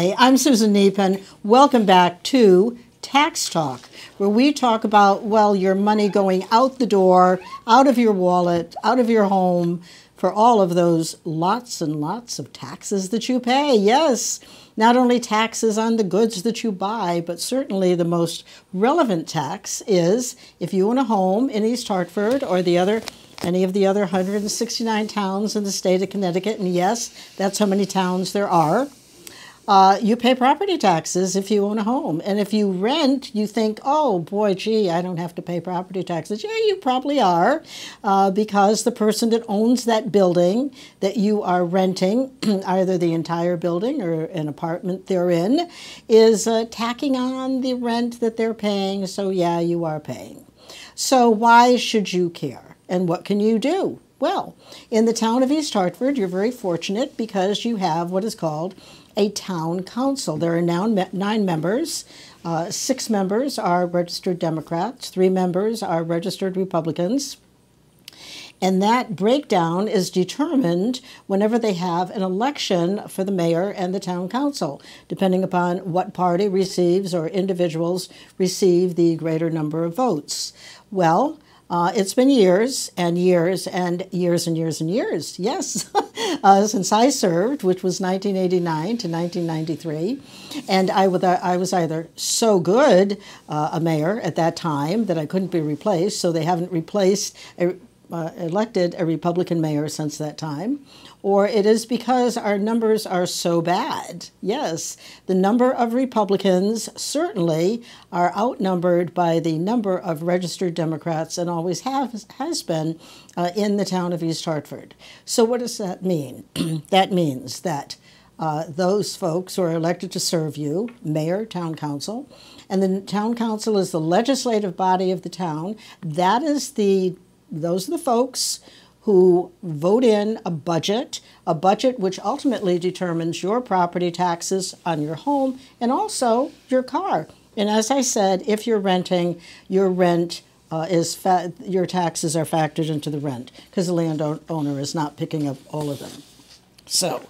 Hi, I'm Susan Kniep, and welcome back to Tax Talk, where we talk about, well, your money going out the door, out of your wallet, out of your home, for all of those lots and lots of taxes that you pay. Yes, not only taxes on the goods that you buy, but certainly the most relevant tax is if you own a home in East Hartford or any of the other 169 towns in the state of Connecticut, and yes, that's how many towns there are. You pay property taxes if you own a home. And if you rent, you think, oh, boy, gee, I don't have to pay property taxes. Yeah, you probably are, because the person that owns that building that you are renting, either the entire building or an apartment they're in, is tacking on the rent that they're paying. So, yeah, you are paying. So why should you care? And what can you do? Well, in the town of East Hartford, you're very fortunate because you have what is called a town council. There are now 9 members. 6 members are registered Democrats. 3 members are registered Republicans. And that breakdown is determined whenever they have an election for the mayor and the town council, depending upon what party receives or individuals receive the greater number of votes. Well, it's been years and years and years and years and years, yes, since I served, which was 1989 to 1993. And I was either so good a mayor at that time that I couldn't be replaced, so they haven't elected a Republican mayor since that time, or it is because our numbers are so bad. Yes, the number of Republicans certainly are outnumbered by the number of registered Democrats and always has been in the town of East Hartford. So what does that mean? That means that those folks who are elected to serve you, mayor, town council, and the town council is the legislative body of the town. Those are the folks who vote in a budget which ultimately determines your property taxes on your home and also your car. And as I said, if you're renting, your rent your taxes are factored into the rent because the landowner is not picking up all of them. So,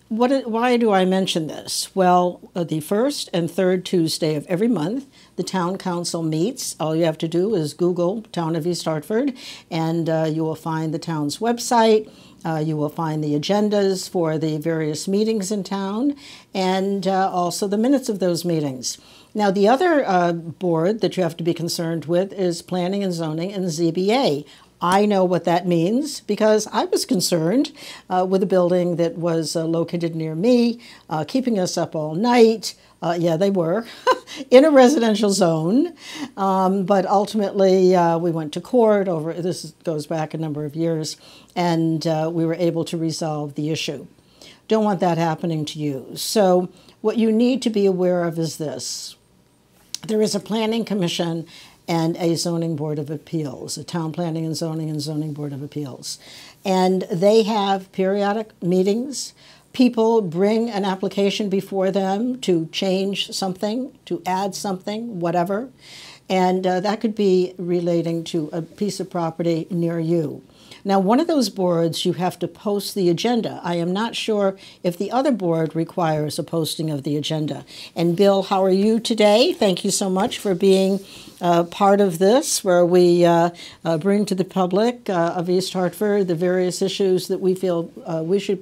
why do I mention this? Well, the first and third Tuesday of every month, the town council meets. All you have to do is Google Town of East Hartford, and you will find the town's website. You will find the agendas for the various meetings in town, and also the minutes of those meetings. Now, the other board that you have to be concerned with is Planning and Zoning and ZBA. I know what that means because I was concerned with a building that was located near me, keeping us up all night. Yeah, they were, in a residential zone. But ultimately, we went to court over, this goes back a number of years, and we were able to resolve the issue. Don't want that happening to you. So what you need to be aware of is this. There is a planning commission and a zoning board of appeals, a town planning and zoning board of appeals. And they have periodic meetings. People bring an application before them to change something, to add something, whatever. And that could be relating to a piece of property near you. Now, one of those boards, you have to post the agenda. I am not sure if the other board requires a posting of the agenda. And Bill, how are you today? Thank you so much for being part of this, where we bring to the public of East Hartford the various issues that we feel they should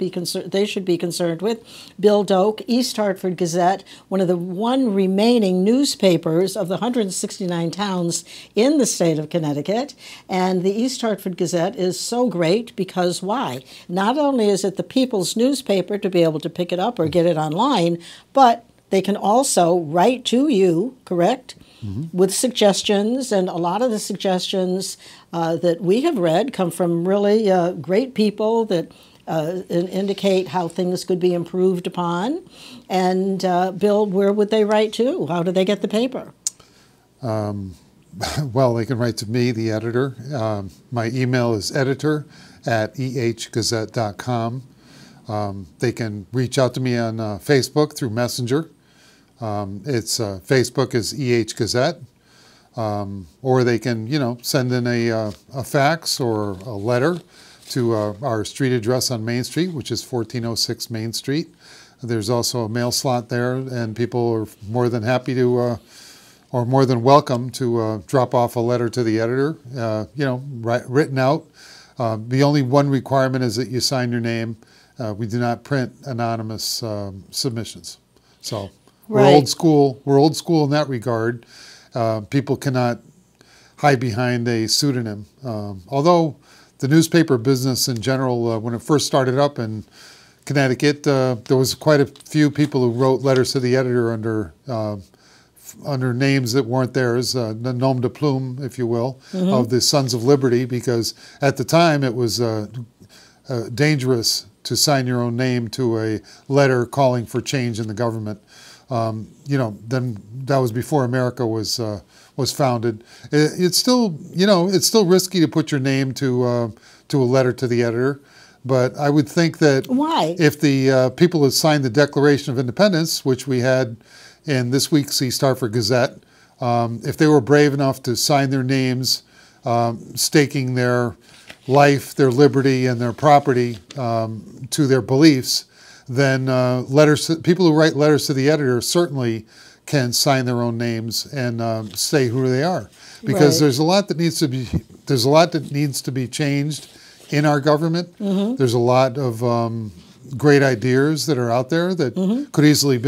be concerned with. Bill Doak, East Hartford Gazette, one of the remaining newspapers of the 169 towns in the state of Connecticut. And the East Hartford Gazette is so great because why? Not only is it the people's newspaper to be able to pick it up or get it online, but they can also write to you, correct? Mm-hmm. With suggestions, and a lot of the suggestions that we have read come from really great people that indicate how things could be improved upon. And Bill, where would they write to? How do they get the paper? Well, they can write to me, the editor. My email is editor@ehgazette.com. They can reach out to me on Facebook through Messenger. Facebook is EH Gazette. Or they can, send in a fax or a letter to our street address on Main Street, which is 1406 Main Street. There's also a mail slot there, and people are more than happy to, or more than welcome to drop off a letter to the editor, written out. The only one requirement is that you sign your name. We do not print anonymous submissions. So we're old school. We're old school in that regard. People cannot hide behind a pseudonym. Although the newspaper business in general, when it first started up in Connecticut, there was quite a few people who wrote letters to the editor under names that weren't theirs, the nom de plume, if you will, of the Sons of Liberty, because at the time it was dangerous to sign your own name to a letter calling for change in the government. Then that was before America was founded. It's still, it's still risky to put your name to a letter to the editor. But I would think that if the people had signed the Declaration of Independence, which we had in this week's East Hartford Gazette, if they were brave enough to sign their names, staking their life, their liberty, and their property to their beliefs, then people who write letters to the editor certainly can sign their own names and say who they are, because there's a lot that needs to be changed in our government. There's a lot of great ideas that are out there that could easily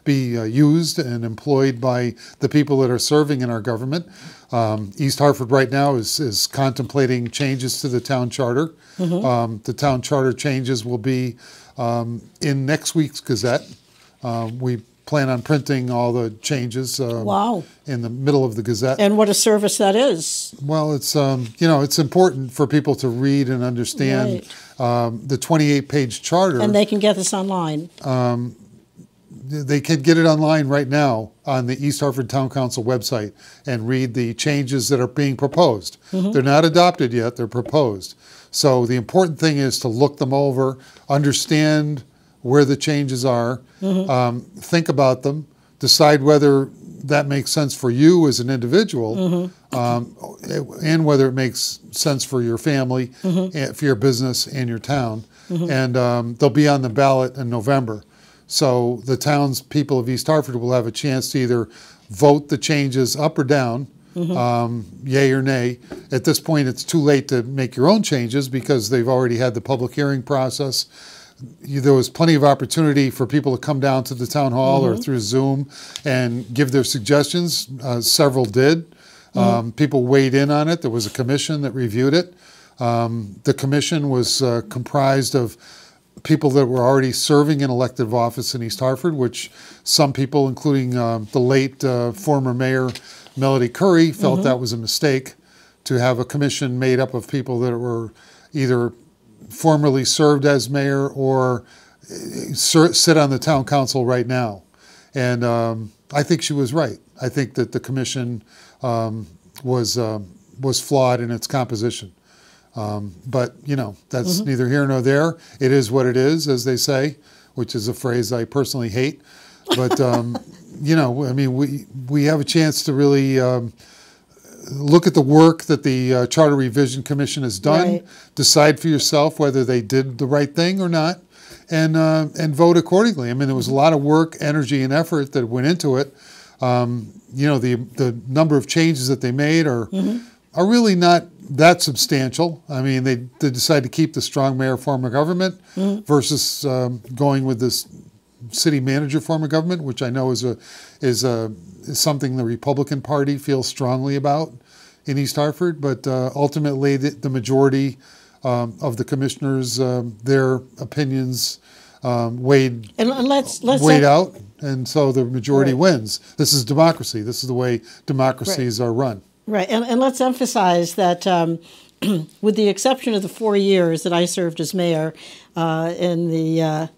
be used and employed by the people that are serving in our government. East Hartford right now is contemplating changes to the town charter. The town charter changes will be in next week's Gazette. We plan on printing all the changes in the middle of the Gazette. And what a service that is. Well, it's it's important for people to read and understand the 28-page charter. And they can get this online. They can get it online right now on the East Hartford Town Council website and read the changes that are being proposed. They're not adopted yet, they're proposed. So the important thing is to look them over, understand where the changes are, think about them, decide whether that makes sense for you as an individual, and whether it makes sense for your family, for your business and your town. And they'll be on the ballot in November. So the townspeople of East Hartford will have a chance to either vote the changes up or down, yay or nay. At this point, it's too late to make your own changes because they've already had the public hearing process. There was plenty of opportunity for people to come down to the town hall or through Zoom and give their suggestions. Several did. People weighed in on it. There was a commission that reviewed it. The commission was comprised of people that were already serving in elective office in East Hartford, which some people, including the late former mayor Melody Curry, felt that was a mistake to have a commission made up of people that were either formerly served as mayor or sit on the town council right now. And I think she was right. I think that the commission was flawed in its composition. But, that's neither here nor there. It is what it is, as they say, which is a phrase I personally hate. But, we have a chance to really look at the work that the Charter Revision Commission has done, decide for yourself whether they did the right thing or not, and vote accordingly. I mean, there was a lot of work, energy, and effort that went into it. The number of changes that they made are really not that substantial. I mean, they decided to keep the strong mayor form of government versus going with this city manager form of government, which I know is something the Republican Party feels strongly about in East Hartford. But ultimately, the majority of the commissioners, their opinions weighed out, and so the majority wins. This is democracy. This is the way democracies are run. Right, and let's emphasize that with the exception of the 4 years that I served as mayor in the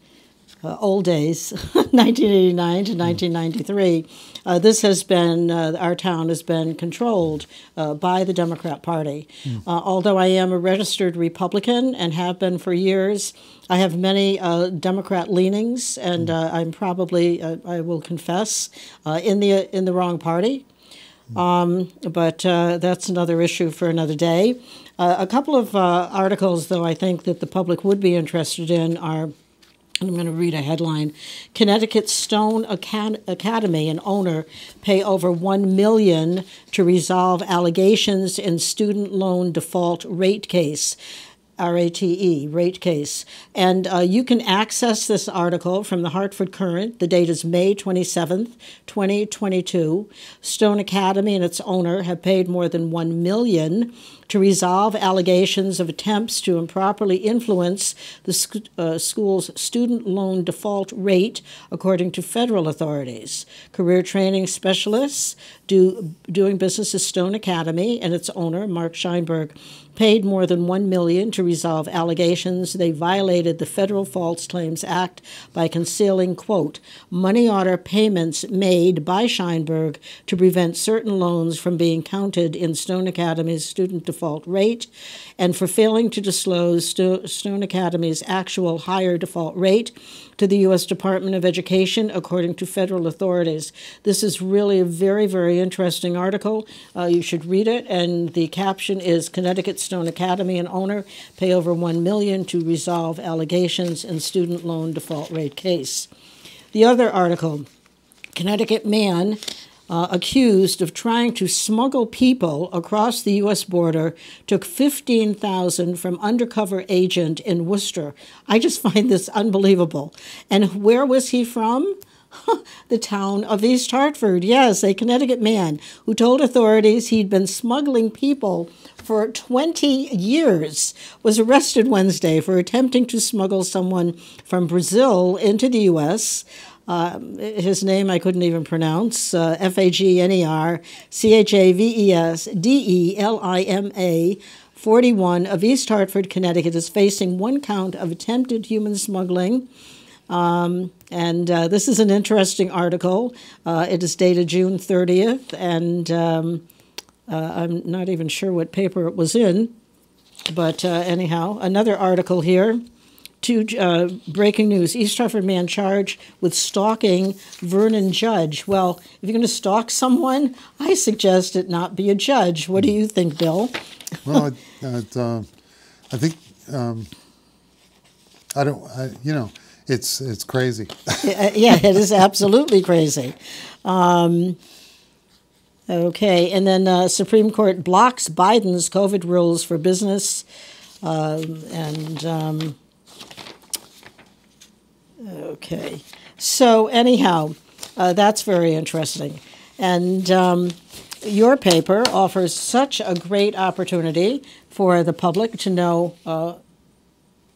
old days, 1989 to 1993, this has been, our town has been controlled by the Democrat Party. Although I am a registered Republican and have been for years, I have many Democrat leanings, and I'm probably, I will confess, in the wrong party. But that's another issue for another day. A couple of articles, though, I think that the public would be interested in are I'm going to read a headline. Connecticut Stone Academy and owner pay over $1 million to resolve allegations in student loan default rate case. RATE, rate case. And you can access this article from the Hartford Current. The date is May 27th, 2022. Stone Academy and its owner have paid more than $1 million to resolve allegations of attempts to improperly influence the school's student loan default rate, according to federal authorities. Career training specialists doing business as Stone Academy and its owner, Mark Scheinberg, paid more than $1 million to resolve allegations they violated the Federal False Claims Act by concealing, quote, money order payments made by Scheinberg to prevent certain loans from being counted in Stone Academy's student default rate, and for failing to disclose Stone Academy's actual higher default rate to the U.S. Department of Education, according to federal authorities. This is really a very, very interesting article. You should read it, and the caption is Connecticut Stone Academy and owner pay over $1 million to resolve allegations in student loan default rate case. The other article, Connecticut man accused of trying to smuggle people across the U.S. border took $15,000 from undercover agent in Worcester. I just find this unbelievable. And where was he from? The town of East Hartford. Yes, a Connecticut man who told authorities he'd been smuggling people for 20 years was arrested Wednesday for attempting to smuggle someone from Brazil into the U.S. His name I couldn't even pronounce, Fagnerchevesdelima, 41, of East Hartford, Connecticut, is facing 1 count of attempted human smuggling. This is an interesting article. It is dated June 30th, and I'm not even sure what paper it was in. But anyhow, another article here. Breaking news. East Hartford man charged with stalking Vernon Judge. Well, if you're going to stalk someone, I suggest it not be a judge. What do you think, Bill? Well, I think, it's crazy. Yeah, it is absolutely crazy. Okay, and then Supreme Court blocks Biden's COVID rules for business. Okay, so anyhow, that's very interesting. And your paper offers such a great opportunity for the public to know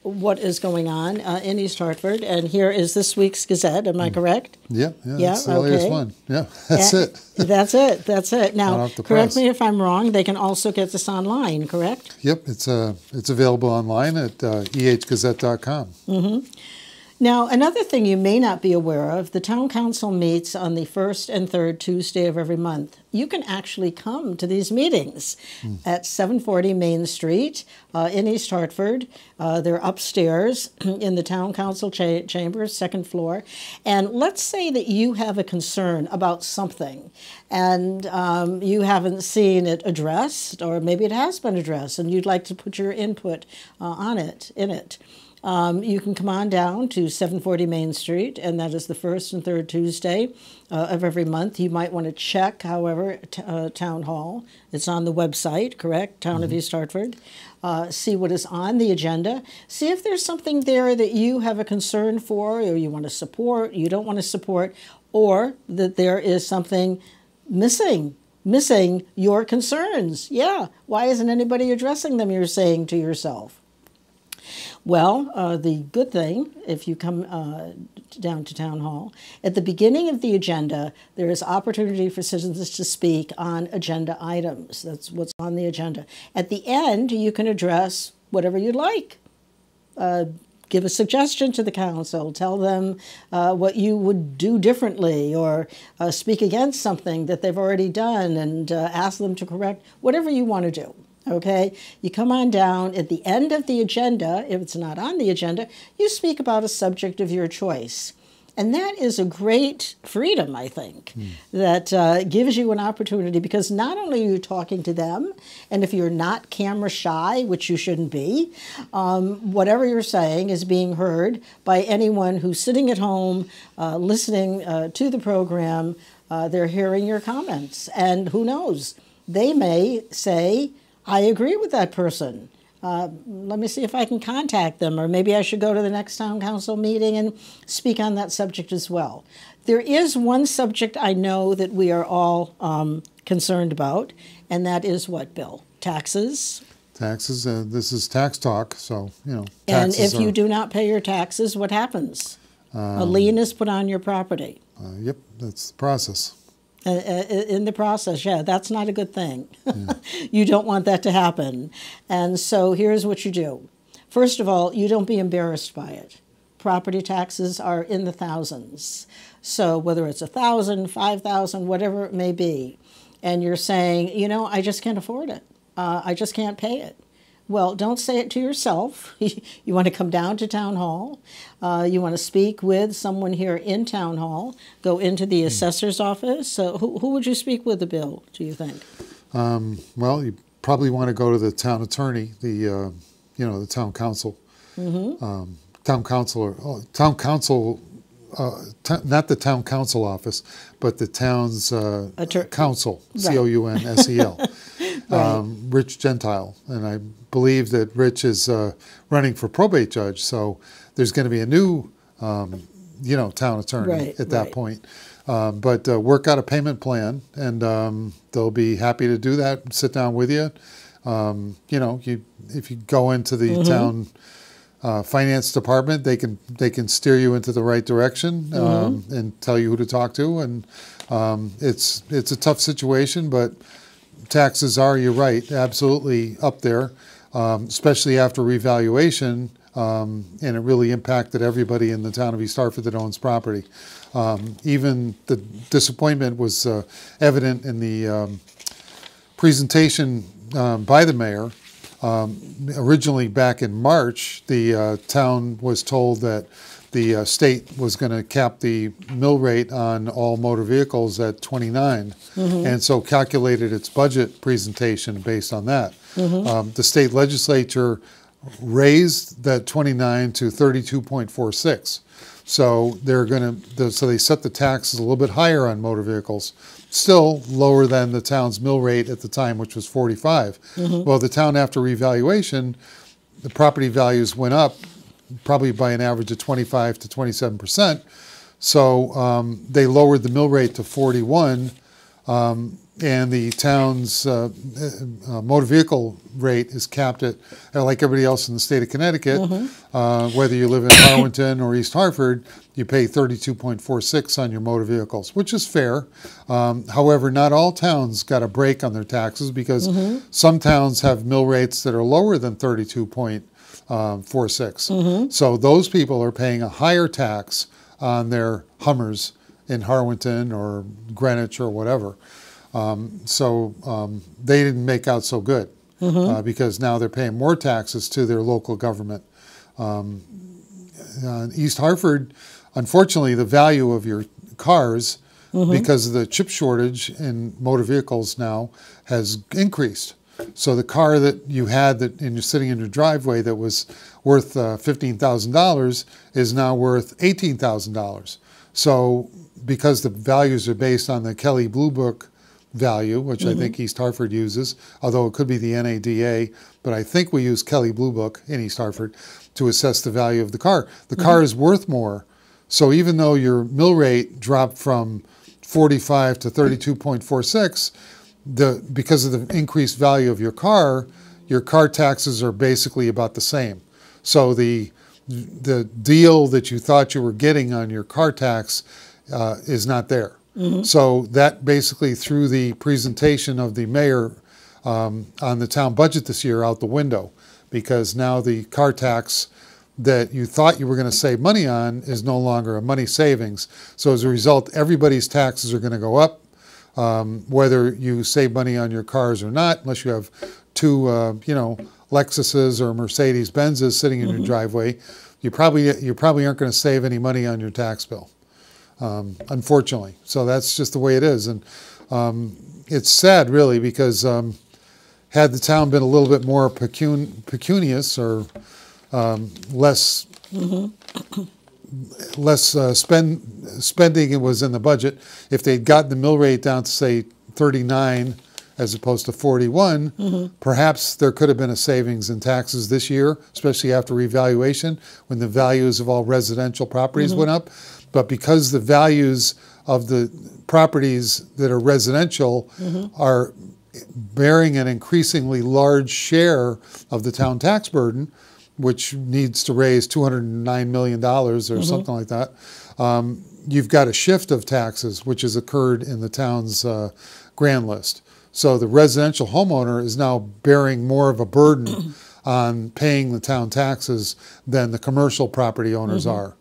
what is going on in East Hartford. And here is this week's Gazette. Am I correct? Yeah, that's the earliest one. Yeah, that's it. That's it. Now, correct me if I'm wrong, they can also get this online, correct? Yep, it's available online at ehgazette.com. Mm-hmm. Now, another thing you may not be aware of, the Town Council meets on the first and third Tuesday of every month. You can actually come to these meetings at 740 Main Street in East Hartford. They're upstairs in the Town Council chambers, second floor. And let's say that you have a concern about something and you haven't seen it addressed, or maybe it has been addressed and you'd like to put your input in it. You can come on down to 740 Main Street, and that is the first and third Tuesday of every month. You might want to check, however, Town Hall. It's on the website, correct? Town of East Hartford. See what is on the agenda. See if there's something there that you have a concern for, or you want to support, you don't want to support, or that there is something missing your concerns. Yeah, why isn't anybody addressing them, you're saying to yourself? Well, the good thing, if you come down to Town Hall, at the beginning of the agenda, there is opportunity for citizens to speak on agenda items. That's what's on the agenda. At the end, you can address whatever you'd like. Give a suggestion to the council. Tell them what you would do differently, or speak against something that they've already done and ask them to correct, whatever you want to do. Okay, you come on down at the end of the agenda. If it's not on the agenda, you speak about a subject of your choice. And that is a great freedom, I think, that gives you an opportunity, because not only are you talking to them, and if you're not camera shy, which you shouldn't be, whatever you're saying is being heard by anyone who's sitting at home listening to the program. They're hearing your comments. And who knows, they may say, I agree with that person. Let me see if I can contact them, or maybe I should go to the next town council meeting and speak on that subject as well. There is one subject I know that we are all concerned about, and that is what, Bill? Taxes? Taxes, this is tax talk, so, you know. And if you do not pay your taxes, what happens? A lien is put on your property. Yep, that's the process. In the process, yeah, that's not a good thing. Yeah. You don't want that to happen. And so here's what you do. First of all, you don't be embarrassed by it. Property taxes are in the thousands. So whether it's 1,000, 5,000, whatever it may be, and you're saying, you know, I just can't afford it. I just can't pay it. Well, don't say it to yourself. You want to come down to Town Hall. You want to speak with someone here in Town Hall. Go into the assessor's office. So who would you speak with, Bill, do you think? Well, you probably want to go to the town attorney, the town council. Town council, not the town council office, but the town's council, C-O-U-N-S-E-L. Right. Rich Gentile, and I believe that Rich is running for probate judge, so there's going to be a new, town attorney at that point. But work out a payment plan, and they'll be happy to do that. Sit down with you. If you go into the town finance department, they can steer you into the right direction and tell you who to talk to. And it's a tough situation, but taxes are, you're right, absolutely up there, especially after revaluation, and it really impacted everybody in the town of East Hartford that owns property. Even the disappointment was evident in the presentation by the mayor. Originally back in March, the town was told that the state was going to cap the mill rate on all motor vehicles at 29, and so calculated its budget presentation based on that. The state legislature raised that 29 to 32.46. So so they set the taxes a little bit higher on motor vehicles, still lower than the town's mill rate at the time, which was 45. Well, the town, after revaluation, the property values went up probably by an average of 25 to 27%. So they lowered the mill rate to 41, and the town's motor vehicle rate is capped at, like everybody else in the state of Connecticut, whether you live in Harwinton or East Hartford, you pay 32.46 on your motor vehicles, which is fair. However, not all towns got a break on their taxes, because some towns have mill rates that are lower than 32.46. So those people are paying a higher tax on their Hummers in Harwinton or Greenwich or whatever. So they didn't make out so good, because now they're paying more taxes to their local government. East Hartford, unfortunately, the value of your cars, because of the chip shortage in motor vehicles now, has increased. So the car that you had and you're sitting in your driveway that was worth $15,000 is now worth $18,000. So because the values are based on the Kelley Blue Book value, which I think East Hartford uses, although it could be the NADA, but I think we use Kelley Blue Book in East Hartford to assess the value of the car. The car is worth more. So even though your mill rate dropped from 45 to 32.46, because of the increased value of your car taxes are basically about the same. So the deal that you thought you were getting on your car tax is not there. So that basically threw the presentation of the mayor on the town budget this year out the window, because now the car tax that you thought you were going to save money on is no longer a money savings. So as a result, everybody's taxes are going to go up, whether you save money on your cars or not, unless you have two, Lexuses or Mercedes-Benzes sitting in your driveway. You probably aren't going to save any money on your tax bill. unfortunately. So that's just the way it is. And it's sad, really, because had the town been a little bit more pecunious or less spending it was in the budget, if they'd gotten the mill rate down to, say, 39 as opposed to 41, perhaps there could have been a savings in taxes this year, especially after revaluation, when the values of all residential properties went up. But because the values of the properties that are residential are bearing an increasingly large share of the town tax burden, which needs to raise $209 million or something like that, you've got a shift of taxes, which has occurred in the town's grand list. So the residential homeowner is now bearing more of a burden on paying the town taxes than the commercial property owners are.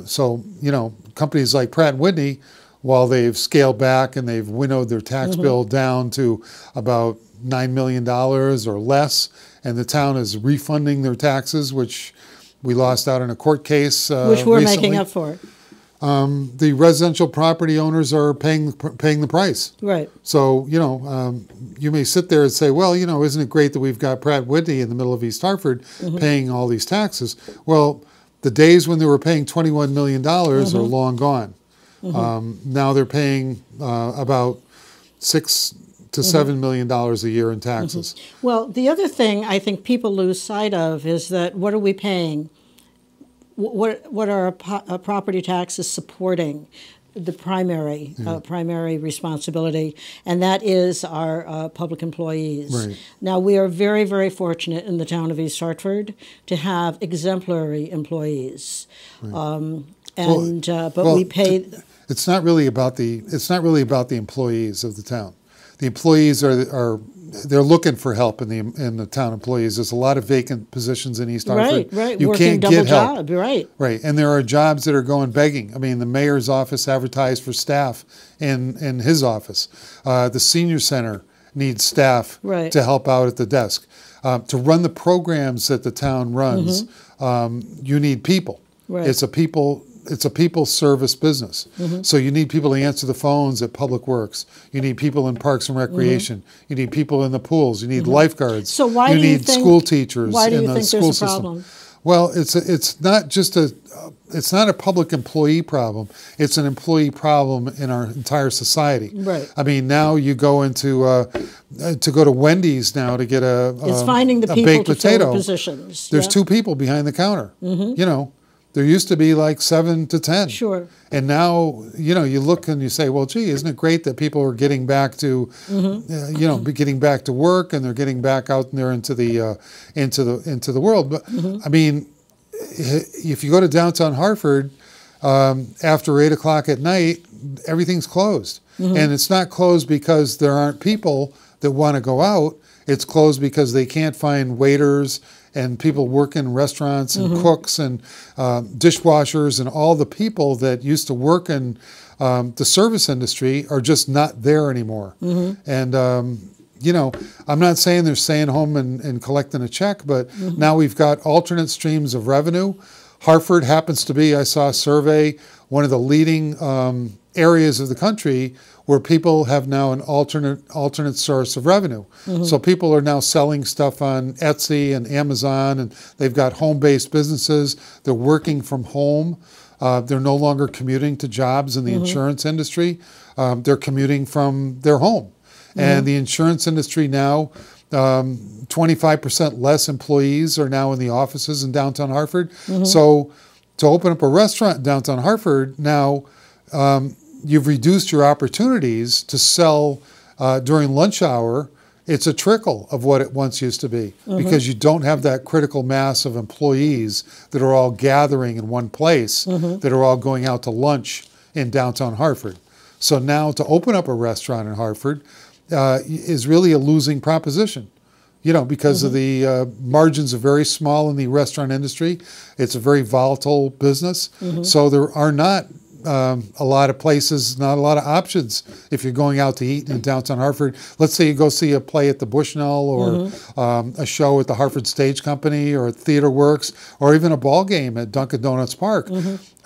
So, you know, companies like Pratt & Whitney, while they've scaled back and they've winnowed their tax bill down to about $9 million or less, and the town is refunding their taxes, which we lost out in a court case which we're recently. making up for. The residential property owners are paying the price. Right. So, you know, you may sit there and say, well, you know, isn't it great that we've got Pratt & Whitney in the middle of East Hartford paying all these taxes? Well, the days when they were paying $21 million are long gone. Now they're paying about $6 to $7 million a year in taxes. Well, the other thing I think people lose sight of is that what are we paying? What are our property taxes supporting? The primary responsibility, and that is our public employees. Right. Now, we are very, very fortunate in the town of East Hartford to have exemplary employees, but we pay. It's not really about the employees of the town. The employees they're looking for help in the town employees. There's a lot of vacant positions in East Hartford. Right. You Working can't double get help. job, right. Right, and there are jobs that are going begging. I mean, the mayor's office advertised for staff in his office. The senior center needs staff to help out at the desk. To run the programs that the town runs, you need people. Right. It's a people service business. So you need people to answer the phones at Public Works. You need people in Parks and Recreation. You need people in the pools. You need lifeguards. So why you do you need think, school teachers why do in you the think school there's a system. problem? Well, it's not just it's not a public employee problem. It's an employee problem in our entire society. Right. I mean, now you go to go to Wendy's now to get it's finding the people baked to potato. fill the positions. There's two people behind the counter. You know. There used to be like 7 to 10. Sure. And now, you know, you look and you say, well, gee, isn't it great that people are getting back to, getting back to work, and they're getting back out there into the world. But I mean, if you go to downtown Hartford after 8 o'clock at night, everything's closed, and it's not closed because there aren't people that want to go out. It's closed because they can't find waiters and people work in restaurants and cooks and dishwashers, and all the people that used to work in the service industry are just not there anymore. And, you know, I'm not saying they're staying home and collecting a check, but now we've got alternate streams of revenue. Hartford happens to be, I saw a survey, one of the leading areas of the country where people have now an alternate source of revenue. So people are now selling stuff on Etsy and Amazon, and they've got home-based businesses. They're working from home. They're no longer commuting to jobs in the insurance industry. They're commuting from their home. And the insurance industry now, 25% less employees are now in the offices in downtown Hartford. So to open up a restaurant in downtown Hartford now, you've reduced your opportunities to sell during lunch hour. It's a trickle of what it once used to be because you don't have that critical mass of employees that are all gathering in one place, that are all going out to lunch in downtown Hartford. So now to open up a restaurant in Hartford is really a losing proposition. You know, because of the margins are very small in the restaurant industry. It's a very volatile business. So there are not a lot of places, not a lot of options if you're going out to eat in downtown Hartford. Let's say you go see a play at the Bushnell or a show at the Hartford Stage Company or at Theater Works or even a ball game at Dunkin' Donuts Park.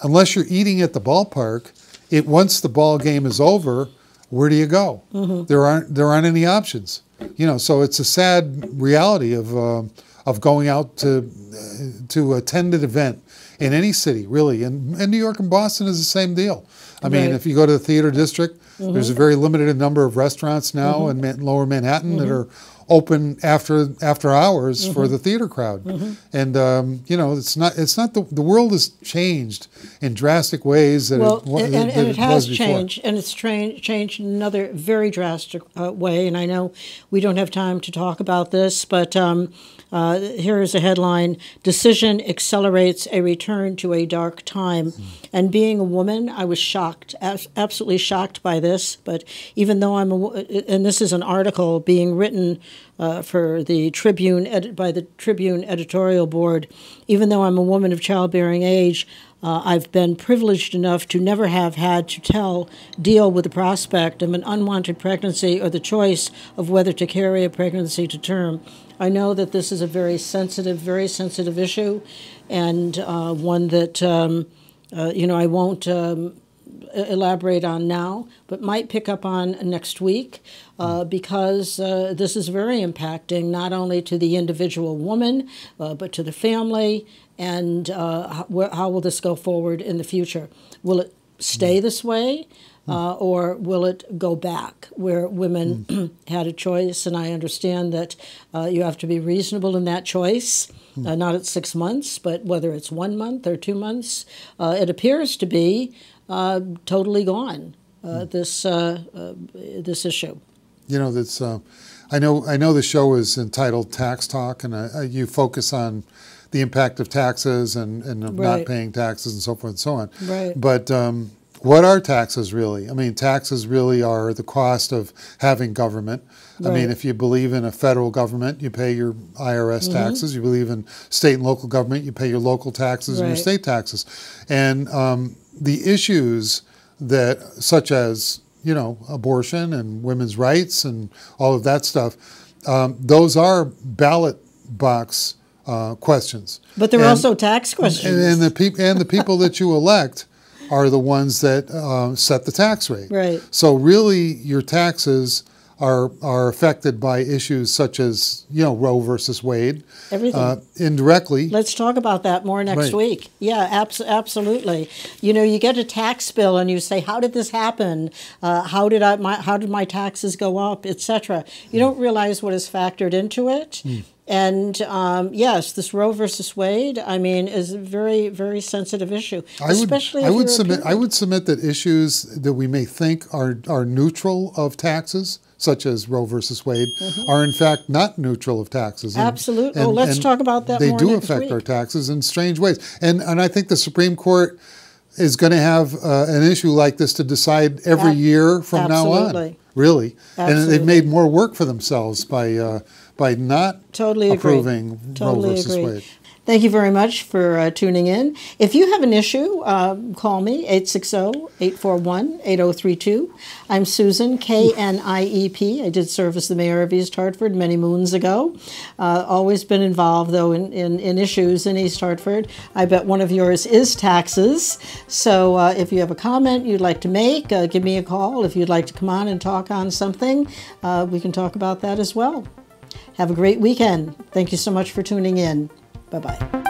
Unless you're eating at the ballpark, once the ball game is over, where do you go? There aren't any options. So it's a sad reality of going out to attend an event in any city, really. And New York and Boston is the same deal. I mean, if you go to the theater district, there's a very limited number of restaurants now in Lower Manhattan that are open after hours for the theater crowd. And it's not the world has changed in drastic ways that it has changed, and it's changed in another very drastic way. And I know we don't have time to talk about this, but here is a headline: "Decision accelerates a return to a dark time." And being a woman, I was shocked, absolutely shocked by this. But even though and this is an article being written for the Tribune by the Tribune editorial board, even though I'm a woman of childbearing age, I've been privileged enough to never have had to deal with the prospect of an unwanted pregnancy or the choice of whether to carry a pregnancy to term. I know that this is a very sensitive issue, and one that I won't elaborate on now, but might pick up on next week, because this is very impacting not only to the individual woman, but to the family. And how will this go forward in the future? Will it stay this way, or will it go back where women had a choice? And I understand that you have to be reasonable in that choice, not at 6 months, but whether it's 1 month or 2 months. It appears to be totally gone, this issue. That's I know the show is entitled Tax Talk, and you focus on the impact of taxes and of not paying taxes and so forth and so on. Right. But what are taxes really? I mean, taxes really are the cost of having government. I mean, if you believe in a federal government, you pay your IRS taxes. You believe in state and local government, you pay your local taxes and your state taxes. And the issues that, such as, abortion and women's rights and all of that stuff, those are ballot box questions. But they're also tax questions. And the people that you elect are the ones that set the tax rate. Right. So really, your taxes are affected by issues such as Roe versus Wade. Everything. Indirectly. Let's talk about that more next week. Yeah, absolutely. You get a tax bill and you say, "How did this happen? How did my taxes go up, etc." You don't realize what is factored into it. And yes, this Roe versus Wade, is a very, very sensitive issue. I would submit that issues that we may think are neutral of taxes, such as Roe versus Wade, are in fact not neutral of taxes. Absolutely. Let's talk about that more next week. They do affect our taxes in strange ways. And I think the Supreme Court is going to have an issue like this to decide every year from now on. Really. Absolutely. And they've made more work for themselves by not approving Roe versus Wade. Thank you very much for tuning in. If you have an issue, call me, 860-841-8032. I'm Susan, Kniep. I did serve as the mayor of East Hartford many moons ago. Always been involved, though, in issues in East Hartford. I bet one of yours is taxes. So if you have a comment you'd like to make, give me a call. If you'd like to come on and talk on something, we can talk about that as well. Have a great weekend. Thank you so much for tuning in. Bye-bye.